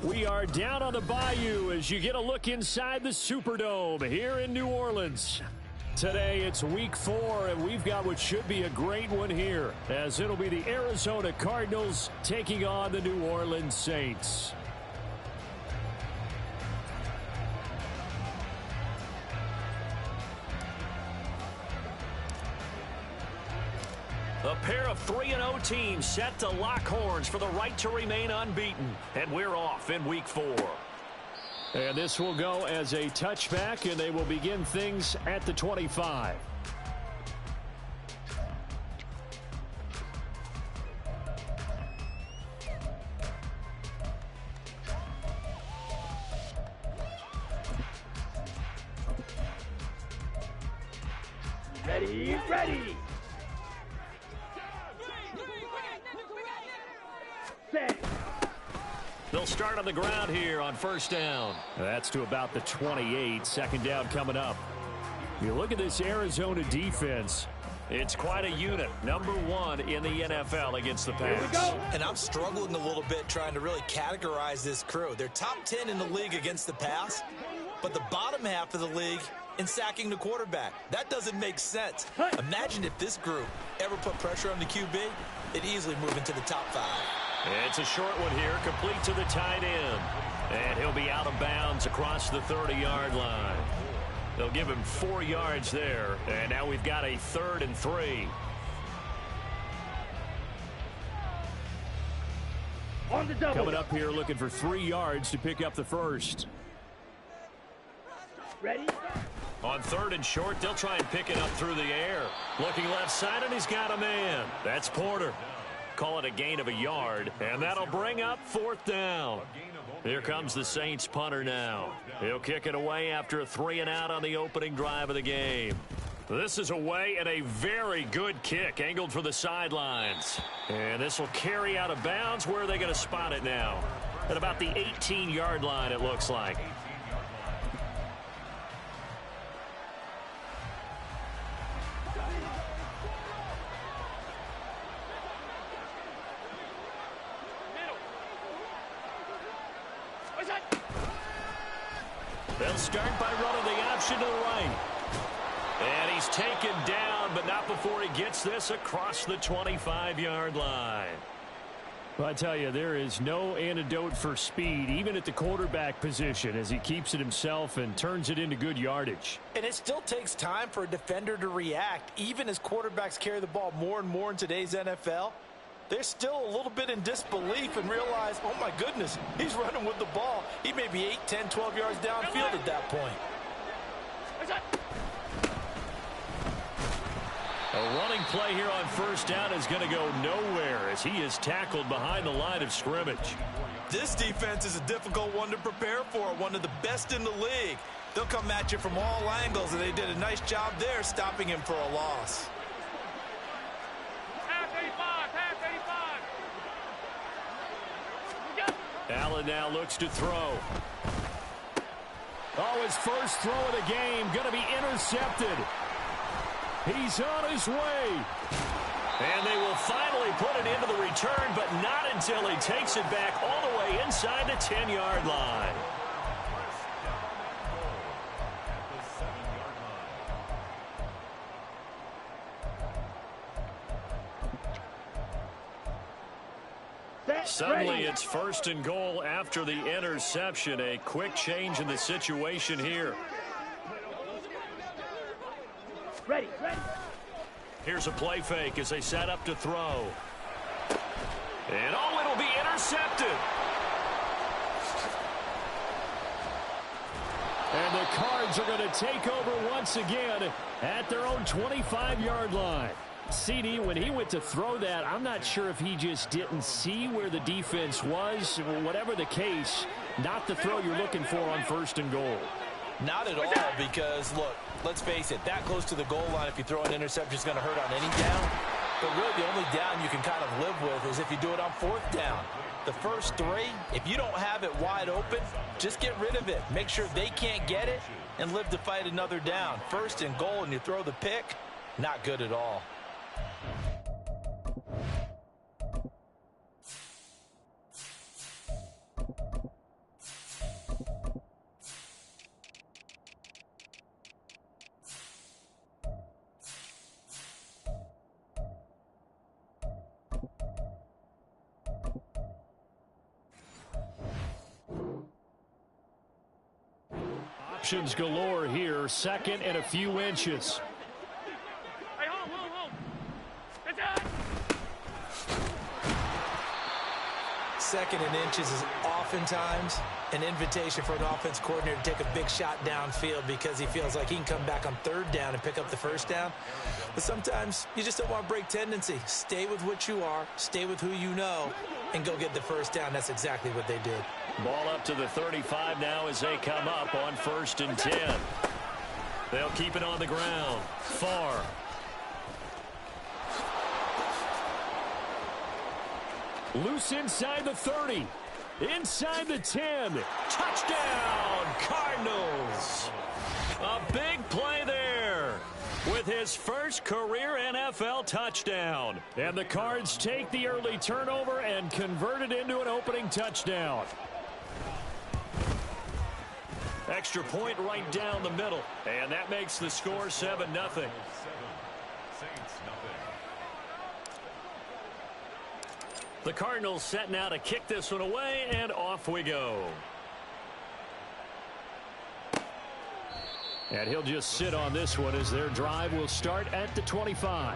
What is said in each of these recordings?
We are down on the bayou as you get a look inside the Superdome here in New Orleans. Today it's week 4, and we've got what should be a great one here, as it'll be the Arizona Cardinals taking on the New Orleans Saints. A pair of 3-0 teams set to lock horns for the right to remain unbeaten. And we're off in week 4. And this will go as a touchback, and they will begin things at the 25. Ready. They'll start on the ground here on first down. That's to about the 28. Second down coming up. You look at this Arizona defense. It's quite a unit. Number 1 in the NFL against the pass. Here we go. And I'm struggling a little bit trying to really categorize this crew. They're top 10 in the league against the pass, but the bottom half of the league in sacking the quarterback. That doesn't make sense. Imagine if this group ever put pressure on the QB, it'd easily move into the top 5. It's a short one here, complete to the tight end. And he'll be out of bounds across the 30-yard line. They'll give him 4 yards there. And now we've got a 3rd and 3. On the double. Coming up here looking for 3 yards to pick up the first. Ready? On 3rd and short, they'll try and pick it up through the air. Looking left side, and he's got a man. That's Porter. Call it a gain of a yard, and that'll bring up 4th down. Here comes the Saints punter now. He'll kick it away after a 3-and-out on the opening drive of the game. This is away, and a very good kick angled for the sidelines. And this will carry out of bounds. Where are they going to spot it now? At about the 18-yard line, it looks like. They'll start by running the option to the right. And he's taken down, but not before he gets this across the 25-yard line. Well, I tell you, there is no antidote for speed, even at the quarterback position, as he keeps it himself and turns it into good yardage. And it still takes time for a defender to react, even as quarterbacks carry the ball more and more in today's NFL. They're still a little bit in disbelief and realize, oh my goodness, he's running with the ball. He may be 8, 10, 12 yards downfield at that point. A running play here on first down is going to go nowhere as he is tackled behind the line of scrimmage. This defense is a difficult one to prepare for, one of the best in the league. They'll come at you from all angles, and they did a nice job there stopping him for a loss. Allen now looks to throw. Oh, his first throw of the game going to be intercepted. He's on his way. And they will finally put it into the return, but not until he takes it back all the way inside the 10-yard line. Suddenly it's 1st and goal after the interception. A quick change in the situation here. Ready. Here's a play fake as they set up to throw. And oh, it'll be intercepted. And the Cards are going to take over once again at their own 25-yard line. CD, when he went to throw that, I'm not sure if he just didn't see where the defense was. Whatever the case, not the throw you're looking for on 1st and goal. Not at all, because, look, let's face it, that close to the goal line, if you throw an interception, is going to hurt on any down. But really, the only down you can kind of live with is if you do it on 4th down. The first 3, if you don't have it wide open, just get rid of it. Make sure they can't get it and live to fight another down. 1st and goal, and you throw the pick, not good at all. Options galore here. 2nd and a few inches. Hey, hold. It's out. 2nd and inches is oftentimes an invitation for an offense coordinator to take a big shot downfield because he feels like he can come back on 3rd down and pick up the 1st down. But sometimes you just don't want to break tendency. Stay with what you are, stay with who you know, and go get the 1st down. That's exactly what they did. Ball up to the 35 now as they come up on 1st and 10. They'll keep it on the ground. Far. Loose inside the 30. Inside the 10. Touchdown, Cardinals. A big play there with his first career NFL touchdown. And the Cards take the early turnover and convert it into an opening touchdown. Extra point right down the middle. And that makes the score 7-0. The Cardinals set now to kick this one away, and off we go. And he'll just sit on this one as their drive will start at the 25.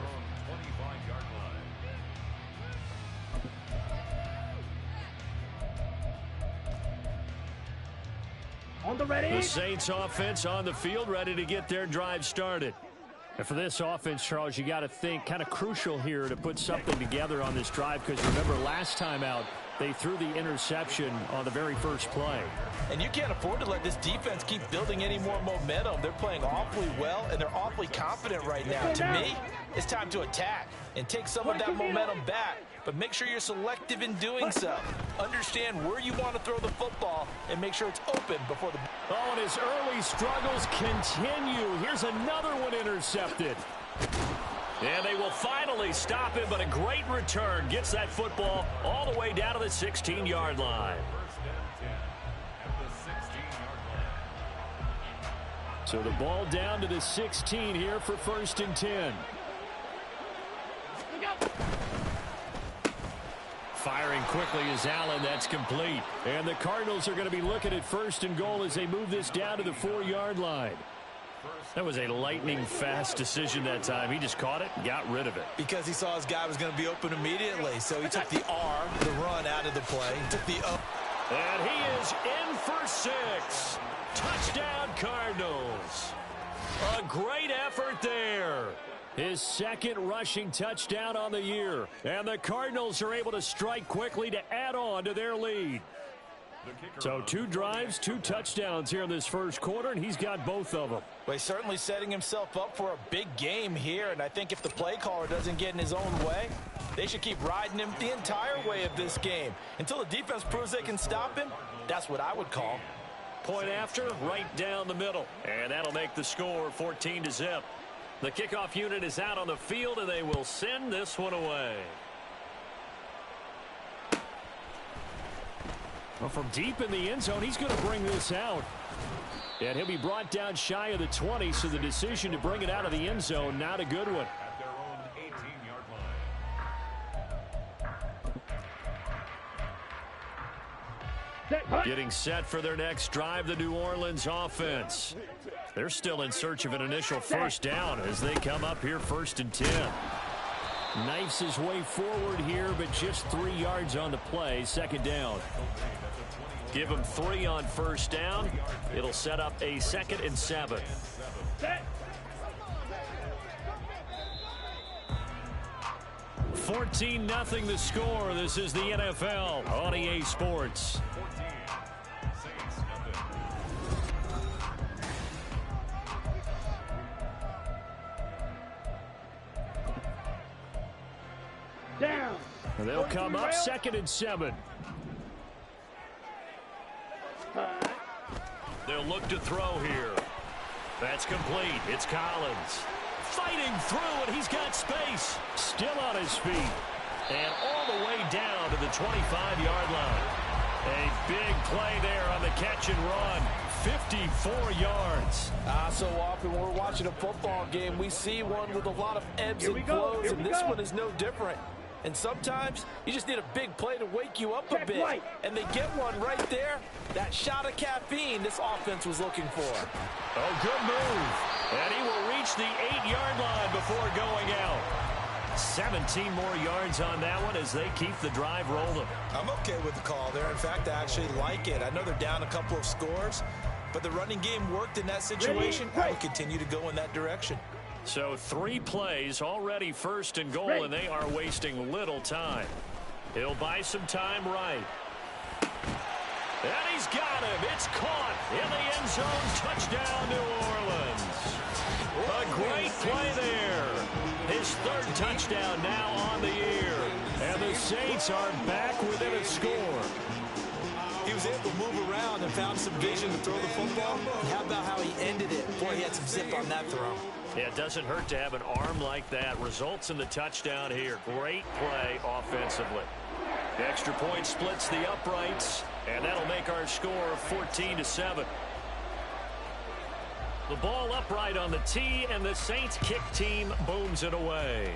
On the ready. The Saints offense on the field, ready to get their drive started. And for this offense, Charles, you got to think kind of crucial here to put something together on this drive, because remember last time out they threw the interception on the very first play. And you can't afford to let this defense keep building any more momentum. They're playing awfully well, and they're awfully confident right now. To me, it's time to attack and take some of that momentum back. But make sure you're selective in doing so. Understand where you want to throw the football and make sure it's open before the... Oh, and his early struggles continue. Here's another one intercepted. And they will finally stop him, but a great return. Gets that football all the way down to the 16-yard line. So the ball down to the 16 here for 1st and 10. Firing quickly is Allen. That's complete. And the Cardinals are going to be looking at 1st and goal as they move this down to the 4-yard line. That was a lightning-fast decision that time. He just caught it and got rid of it. Because he saw his guy was going to be open immediately. So he took the R, the run, out of the play. He took the O. And he is in for 6. Touchdown, Cardinals. A great effort there. His 2nd rushing touchdown on the year. And the Cardinals are able to strike quickly to add on to their lead. So 2 drives, 2 touchdowns here in this first quarter, and he's got both of them. Well, he's certainly setting himself up for a big game here, and I think if the play caller doesn't get in his own way, they should keep riding him the entire way of this game. Until the defense proves they can stop him, that's what I would call. Point after, right down the middle. And that'll make the score 14-0. The kickoff unit is out on the field, and they will send this one away. Well, from deep in the end zone, he's going to bring this out. And he'll be brought down shy of the 20, so the decision to bring it out of the end zone, not a good one. At their own 18-yard line. Getting set for their next drive, the New Orleans offense. They're still in search of an initial 1st down as they come up here 1st and 10. Knifes his way forward here, but just 3 yards on the play. 2nd down. Give him 3 on 1st down. It'll set up a 2nd and 7. Set. 14-0 the score. This is the NFL on EA Sports. Down. And they'll come up 2nd and 7. They'll look to throw here. That's complete. It's Collins. Fighting through, and he's got space. Still on his feet. And all the way down to the 25-yard line. A big play there on the catch and run. 54 yards. So often when we're watching a football game, we see one with a lot of ebbs and flows, and this one is no different. And sometimes you just need a big play to wake you up a bit. And they get one right there. That shot of caffeine this offense was looking for. Oh, good move. And he will reach the 8-yard line before going out. 17 more yards on that one as they keep the drive rolling. I'm okay with the call there. In fact, I actually like it. I know they're down a couple of scores, but the running game worked in that situation. I would continue to go in that direction. So 3 plays already 1st and goal, and they are wasting little time. He'll buy some time right. And he's got him. It's caught in the end zone. Touchdown, New Orleans. A great play there. His 3rd touchdown now on the year. And the Saints are back within a score. He was able to move around and found some vision to throw the football. And how about how he ended it? Boy, he had some zip on that throw. Yeah, it doesn't hurt to have an arm like that. Results in the touchdown here. Great play offensively. The extra point splits the uprights, and that'll make our score 14-7. The ball upright on the tee, and the Saints kick team booms it away.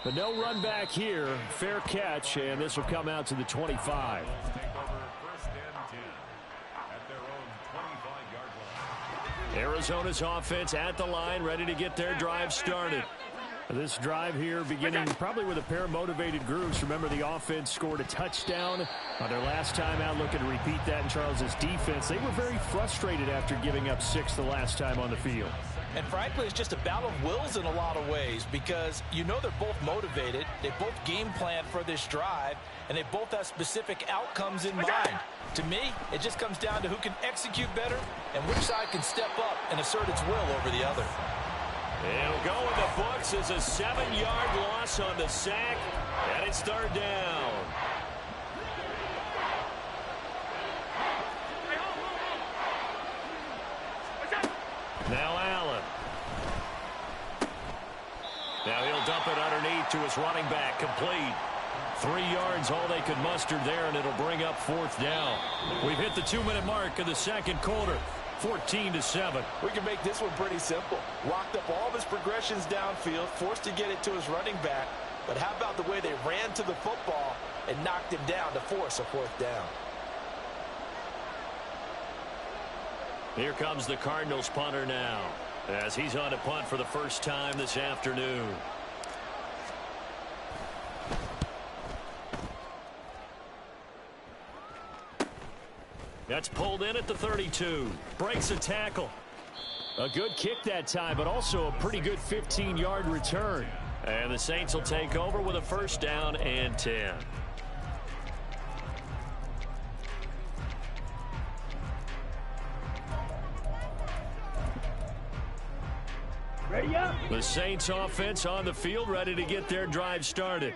But no run back here. Fair catch, and this will come out to the 25. Arizona's offense at the line, ready to get their drive started. This drive here beginning probably with a pair of motivated groups. Remember, the offense scored a touchdown on their last time out, looking to repeat that in Charles's defense. They were very frustrated after giving up 6 the last time on the field. And frankly, it's just a battle of wills in a lot of ways, because you know they're both motivated. They both game plan for this drive, and they both have specific outcomes in mind. To me, it just comes down to who can execute better and which side can step up and assert its will over the other. It'll go in the books as a 7-yard loss on the sack, and it's 3rd down. Now Allen. Now he'll dump it underneath to his running back, complete. 3 yards, all they could muster there, and it'll bring up 4th down. We've hit the 2-minute mark of the 2nd quarter. 14-7. We can make this one pretty simple. Locked up all of his progressions downfield, forced to get it to his running back. But how about the way they ran to the football and knocked him down to force a 4th down? Here comes the Cardinals punter now, as he's on to punt for the first time this afternoon. That's pulled in at the 32. Breaks a tackle. A good kick that time, but also a pretty good 15-yard return. And the Saints will take over with a 1st down and 10. Ready up. The Saints offense on the field, ready to get their drive started.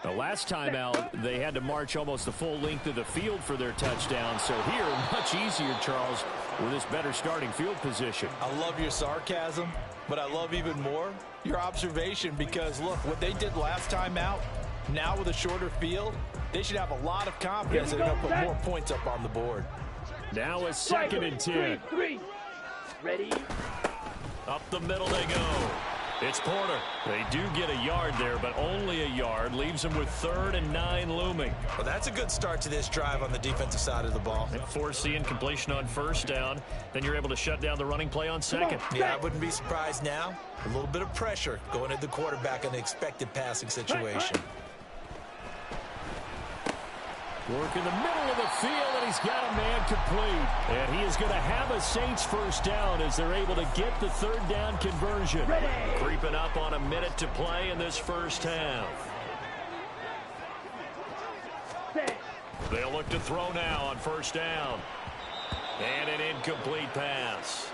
The last time out, they had to march almost the full length of the field for their touchdown. So here, much easier, Charles, with this better starting field position. I love your sarcasm, but I love even more your observation, because, look, what they did last time out, now with a shorter field, they should have a lot of confidence and put more points up on the board. Now a 2nd and 10. Three. Ready. Up the middle they go. It's Porter. They do get a yard there, but only a yard. Leaves them with 3rd and 9 looming. Well, that's a good start to this drive on the defensive side of the ball. And force the incompletion on 1st down. Then you're able to shut down the running play on 2nd. Yeah, I wouldn't be surprised now. A little bit of pressure going at the quarterback in the expected passing situation. Work in the middle of the field, and he's got a man complete. And he is going to have a Saints first down as they're able to get the 3rd down conversion. Ready. Creeping up on a minute to play in this first half. Set. They'll look to throw now on 1st down. And an incomplete pass.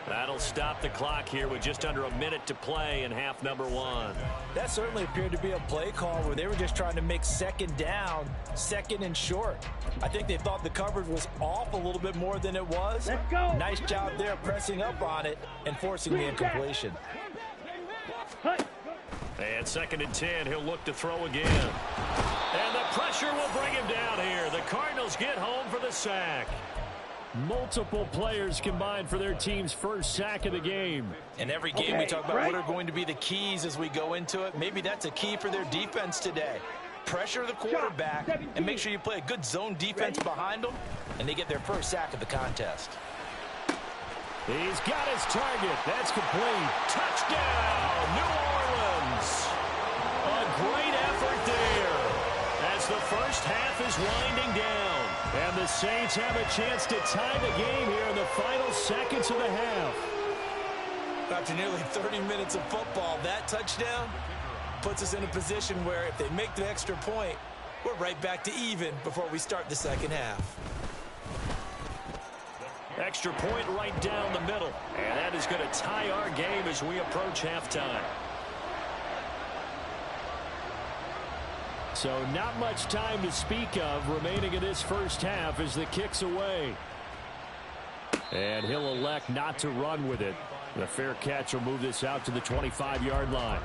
That'll stop the clock here with just under a minute to play in half number 1. That certainly appeared to be a play call where they were just trying to make 2nd down, 2nd and short. I think they thought the coverage was off a little bit more than it was. Let's go. Nice job there pressing up on it and forcing the incompletion. And 2nd and 10, he'll look to throw again. And the pressure will bring him down here. The Cardinals get home for the sack. Multiple players combined for their team's first sack of the game. In every game we talk about what are going to be the keys as we go into it. Maybe that's a key for their defense today. Pressure the quarterback and make sure you play a good zone defense behind them, and they get their first sack of the contest. He's got his target. That's complete. Touchdown, New Orleans. A great effort there as the first half is winding down. And the Saints have a chance to tie the game here in the final seconds of the half. After nearly 30 minutes of football, that touchdown puts us in a position where if they make the extra point, we're right back to even before we start the second half. Extra point right down the middle. And that is going to tie our game as we approach halftime. So not much time to speak of remaining in this first half as the kick's away. And he'll elect not to run with it. The fair catch will move this out to the 25-yard line.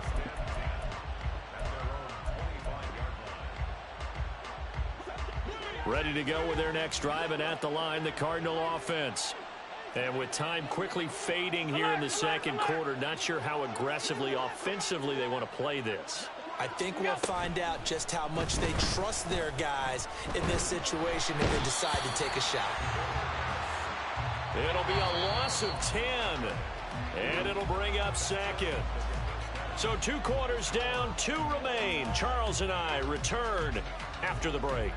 Ready to go with their next drive, and at the line, the Cardinal offense. And with time quickly fading here in the second quarter, not sure how aggressively, offensively they want to play this. I think we'll find out just how much they trust their guys in this situation if they decide to take a shot. It'll be a loss of 10, and it'll bring up 2nd. So 2 quarters down, 2 remain. Charles and I return after the break.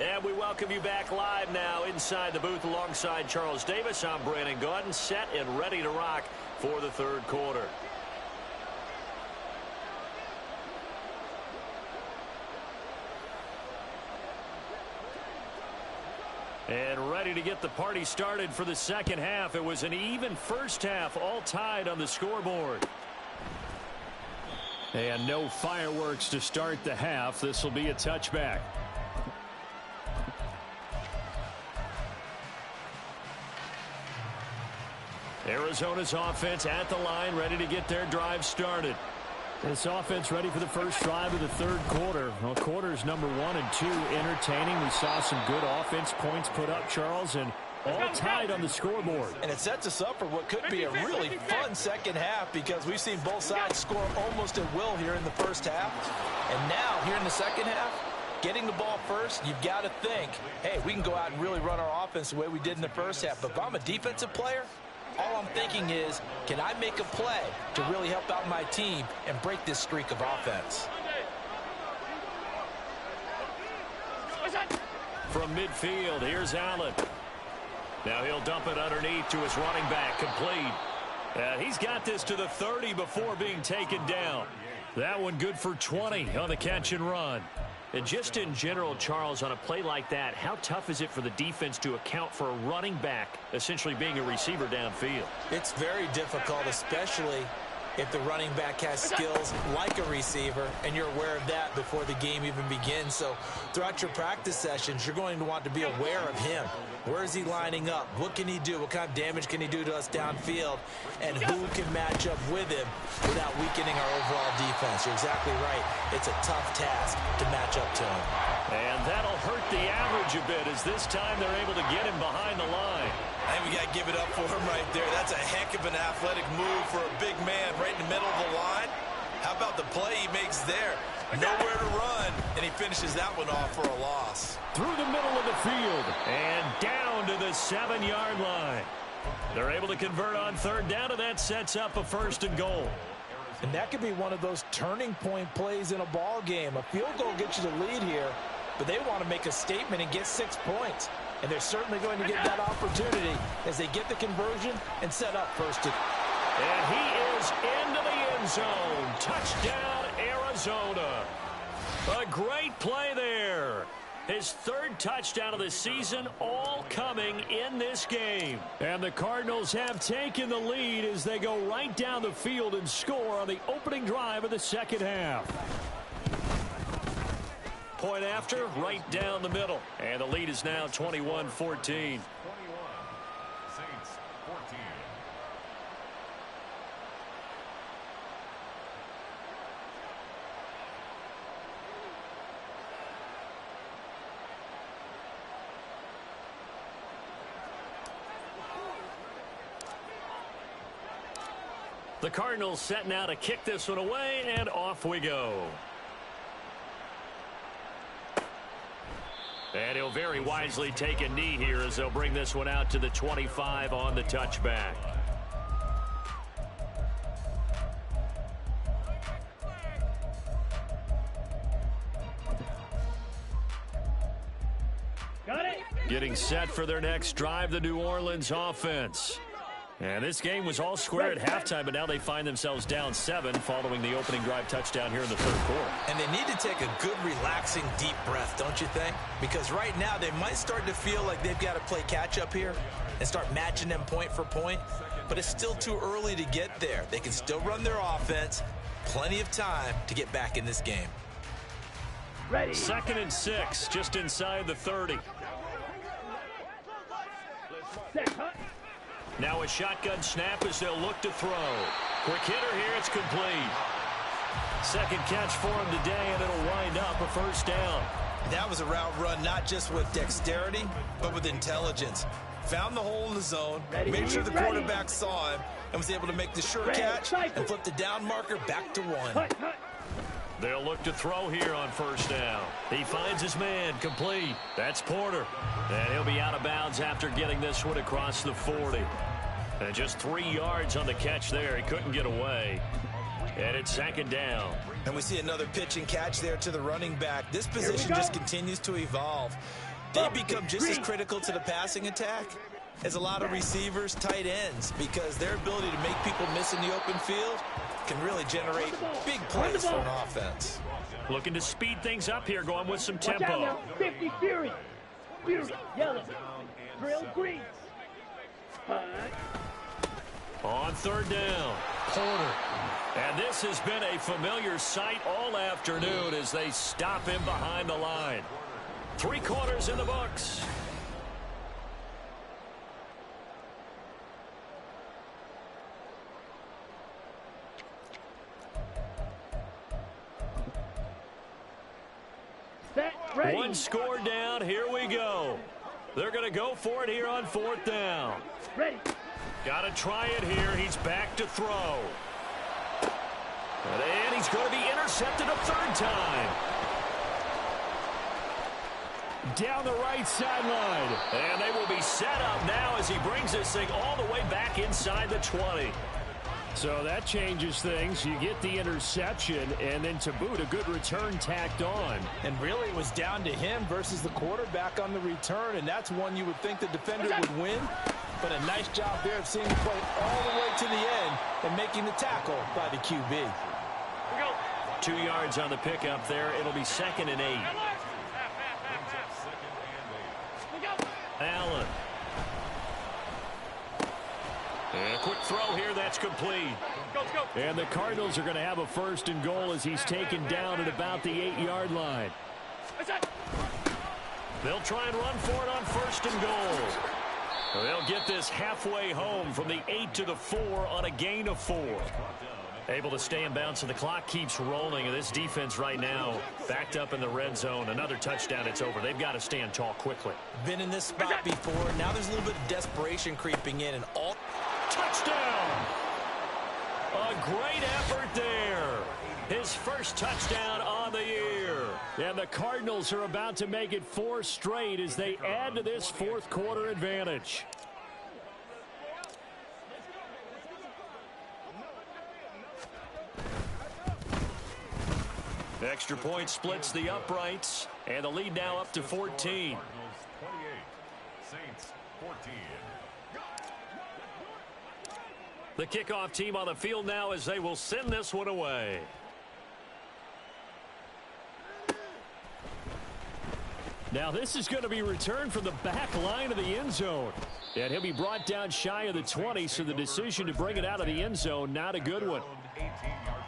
And we welcome you back live now inside the booth alongside Charles Davis. I'm Brandon Gaudin, set and ready to rock for the third quarter. And ready to get the party started for the second half. It was an even first half, all tied on the scoreboard. And no fireworks to start the half. This will be a touchback. Arizona's offense at the line, ready to get their drive started. This offense ready for the first drive of the third quarter. Well, quarters number 1 and 2 entertaining. We saw some good offense points put up, Charles, and all tied on the scoreboard. And it sets us up for what could be a really fun second half because we've seen both sides score almost at will here in the first half. And now, here in the second half, getting the ball first, you've got to think, hey, we can go out and really run our offense the way we did in the first half. But if I'm a defensive player, all I'm thinking is, can I make a play to really help out my team and break this streak of offense? From midfield, here's Allen. Now he'll dump it underneath to his running back, complete. He's got this to the 30 before being taken down. That one good for 20 on the catch and run. And just in general, Charles, on a play like that, how tough is it for the defense to account for a running back essentially being a receiver downfield? It's very difficult, especially if the running back has skills like a receiver, and you're aware of that before the game even begins. So throughout your practice sessions, you're going to want to be aware of him. Where is he lining up? What can he do? What kind of damage can he do to us downfield? And who can match up with him without weakening our overall defense? You're exactly right. It's a tough task to match up to him. And that'll hurt the average a bit as this time they're able to get him behind the line. I think we got to give it up for him right there. That's a heck of an athletic move for a big man right in the middle of the line. How about the play he makes there? Nowhere to run, and he finishes that one off for a loss. Through the middle of the field and down to the 7-yard line. They're able to convert on third down, and that sets up a 1st and goal. And that could be one of those turning point plays in a ball game. A field goal gets you the lead here, but they want to make a statement and get 6 points. And they're certainly going to get that opportunity as they get the conversion and set up 1st and. And he is into the end zone. Touchdown, Arizona. A great play there. His 3rd touchdown of the season, all coming in this game. And the Cardinals have taken the lead as they go right down the field and score on the opening drive of the 2nd half. Point after, right down the middle. And the lead is now 21-14. 21. Saints 14. The Cardinals setting out to kick this one away, and off we go. And he'll very wisely take a knee here as they'll bring this one out to the 25 on the touchback. Got it. Getting set for their next drive, the New Orleans offense. And this game was all square at halftime, but now they find themselves down 7 following the opening drive touchdown here in the 3rd quarter. And they need to take a good, relaxing, deep breath, don't you think? Because right now they might start to feel like they've got to play catch-up here and start matching them point for point. But it's still too early to get there. They can still run their offense. Plenty of time to get back in this game. Ready. 2nd and 6, just inside the 30. Set. Hut. Now a shotgun snap as they'll look to throw. Quick hitter here, it's complete. 2nd catch for him today, and it'll wind up a 1st down. That was a route run not just with dexterity, but with intelligence. Found the hole in the zone, made sure the quarterback saw him, and was able to make the sure catch and flip the down marker back to 1. Hut. Hut. They'll look to throw here on 1st down. He finds his man, complete. That's Porter. And he'll be out of bounds after getting this one across the 40. And just 3 yards on the catch there. He couldn't get away. And it's 2nd down. And we see another pitch and catch there to the running back. This position just continues to evolve. They become just as critical to the passing attack as a lot of receivers, tight ends, because their ability to make people miss in the open field can really generate big plays for an offense. Looking to speed things up here, going with some Watch out tempo. now. 50 Fury. Fury. Yellow. Drill green. Hut. On 3rd down, Porter. And this has been a familiar sight all afternoon as they stop him behind the line. 3 quarters in the books. Set. Ready. 1 score down. Here we go. They're going to go for it here on 4th down. Ready. Got to try it here. He's back to throw. And he's going to be intercepted a 3rd time. Down the right sideline. And they will be set up now as he brings this thing all the way back inside the 20. So that changes things. You get the interception, and then to boot, a good return tacked on. And really it was down to him versus the quarterback on the return, and that's one you would think the defender would win. But a nice job there of seeing the play all the way to the end and making the tackle by the QB. 2 yards on the pickup there. It'll be 2nd and 8. And a quick throw here, that's complete. And the Cardinals are going to have a 1st and goal as he's taken down at about the 8-yard line. They'll try and run for it on 1st and goal. They'll get this halfway home from the 8 to the 4 on a gain of 4. Able to stay in bounds, so the clock keeps rolling. And this defense right now backed up in the red zone. Another touchdown, it's over. They've got to stand tall quickly. Been in this spot before. Now there's a little bit of desperation creeping in. And all touchdown! A great effort there. His first touchdown on the year. And the Cardinals are about to make it 4 straight as they add to this 4th quarter advantage. Extra point splits the uprights, and the lead now up to 14. 28, Saints 14. The kickoff team on the field now as they will send this one away. Now this is going to be returned from the back line of the end zone. And he'll be brought down shy of the 20, so the decision to bring it out of the end zone, not a good one. 18-yard line.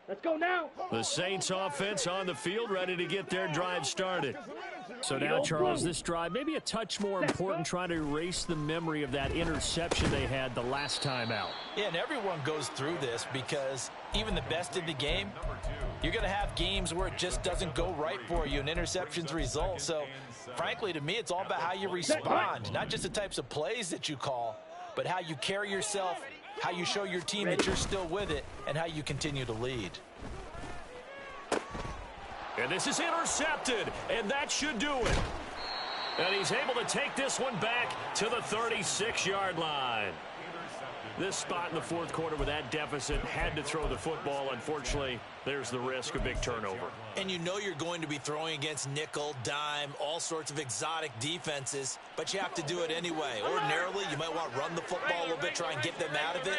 Let's go now. The Saints offense on the field, ready to get their drive started. So now, Charles, this drive maybe a touch more important, trying to erase the memory of that interception they had the last time out. Yeah, and everyone goes through this because even the best in the game, you're going to have games where it just doesn't go right for you, and interceptions result. So, frankly, to me, it's all about how you respond, not just the types of plays that you call, but how you carry yourself, how you show your team that you're still with it, and how you continue to lead. And this is intercepted, and that should do it. And he's able to take this one back to the 36-yard line. This spot in the 4th quarter with that deficit, had to throw the football. Unfortunately, there's the risk of big turnover. And you know you're going to be throwing against nickel, dime, all sorts of exotic defenses, but you have to do it anyway. Ordinarily, you might want to run the football a little bit, try and get them out of it.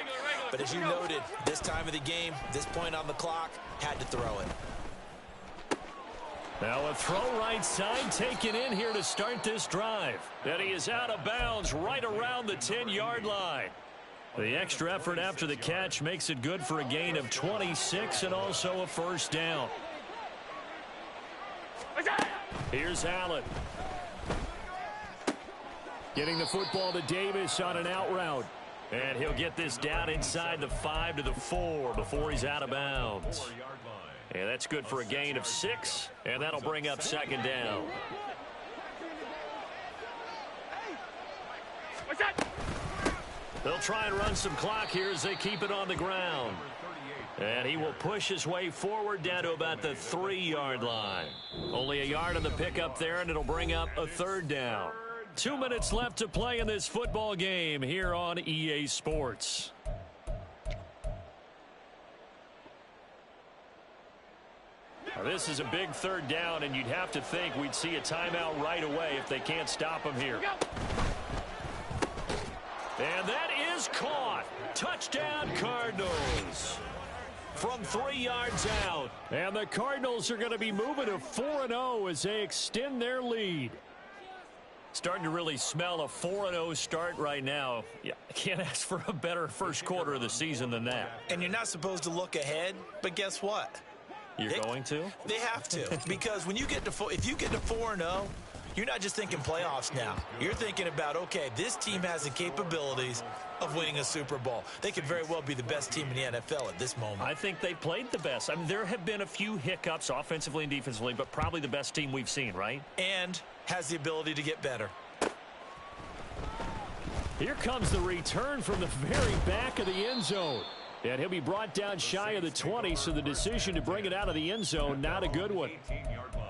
But as you noted, this time of the game, this point on the clock, had to throw it. Now a throw right side taken in here to start this drive. And he is out of bounds right around the 10-yard line. The extra effort after the catch makes it good for a gain of 26 and also a 1st down. Here's Allen. Getting the football to Davis on an out route. And he'll get this down inside the 5 to the 4 before he's out of bounds. And that's good for a gain of 6, and that'll bring up 2nd down. They'll try and run some clock here as they keep it on the ground. And he will push his way forward down to about the 3-yard line. Only a yard on the pickup there, and it'll bring up a 3rd down. 2 minutes left to play in this football game here on EA Sports. Now, this is a big 3rd down, and you'd have to think we'd see a timeout right away if they can't stop him here. And that is caught. Touchdown, Cardinals. From 3 yards out. And the Cardinals are going to be moving to 4-0 as they extend their lead. Starting to really smell a 4-0 start right now. Yeah, I can't ask for a better first quarter of the season than that. And you're not supposed to look ahead, but guess what? You're going to? They have to, because when you get to if you get to 4-0, you're not just thinking playoffs now. You're thinking about, okay, this team has the capabilities of winning a Super Bowl. They could very well be the best team in the NFL at this moment. I think they played the best. I mean, there have been a few hiccups offensively and defensively, but probably the best team we've seen, right? And has the ability to get better. Here comes the return from the very back of the end zone. And he'll be brought down shy of the 20, so the decision to bring it out of the end zone, not a good one. 18-yard line.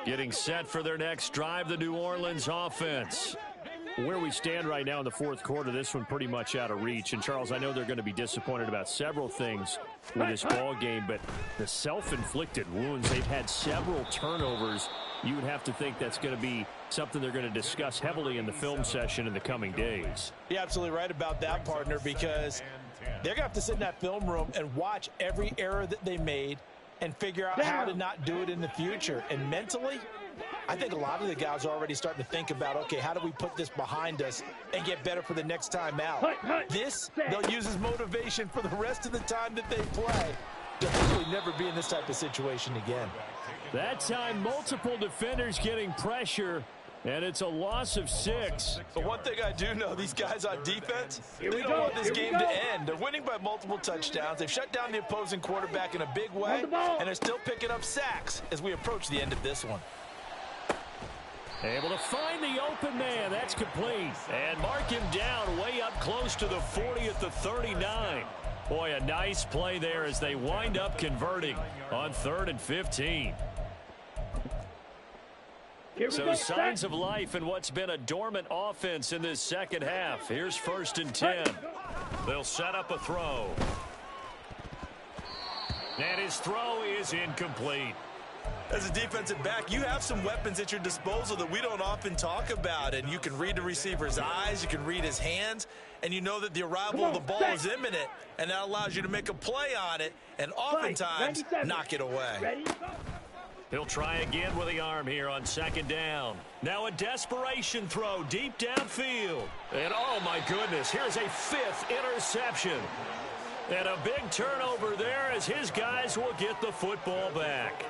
Getting set for their next drive, the New Orleans offense. Where we stand right now in the 4th quarter, this one pretty much out of reach. And, Charles, I know they're going to be disappointed about several things with this ball game, but the self-inflicted wounds, they've had several turnovers you would have to think that's going to be something they're going to discuss heavily in the film session in the coming days. You're absolutely right about that, partner, because they're going to have to sit in that film room and watch every error that they made and figure out how to not do it in the future. And mentally, I think a lot of the guys are already starting to think about, okay, how do we put this behind us and get better for the next time out? This, they'll use as motivation for the rest of the time that they play to hopefully never be in this type of situation again. That time, multiple defenders getting pressure, and it's a loss of 6. But one thing I do know, these guys on defense, they don't want this game to end. They're winning by multiple touchdowns. They've shut down the opposing quarterback in a big way, and they're still picking up sacks as we approach the end of this one. Able to find the open man. That's complete. And mark him down way up close to the 40 at the 39. Boy, a nice play there as they wind up converting on 3rd and 15. So signs of life in what's been a dormant offense in this second half. Here's 1st and 10. They'll set up a throw. And his throw is incomplete. As a defensive back, you have some weapons at your disposal that we don't often talk about. And you can read the receiver's eyes, you can read his hands, and you know that the arrival of the ball is imminent, and that allows you to make a play on it and oftentimes knock it away. He'll try again with the arm here on 2nd down. Now a desperation throw deep downfield. And oh my goodness, here's a 5th interception. And a big turnover there as his guys will get the football back.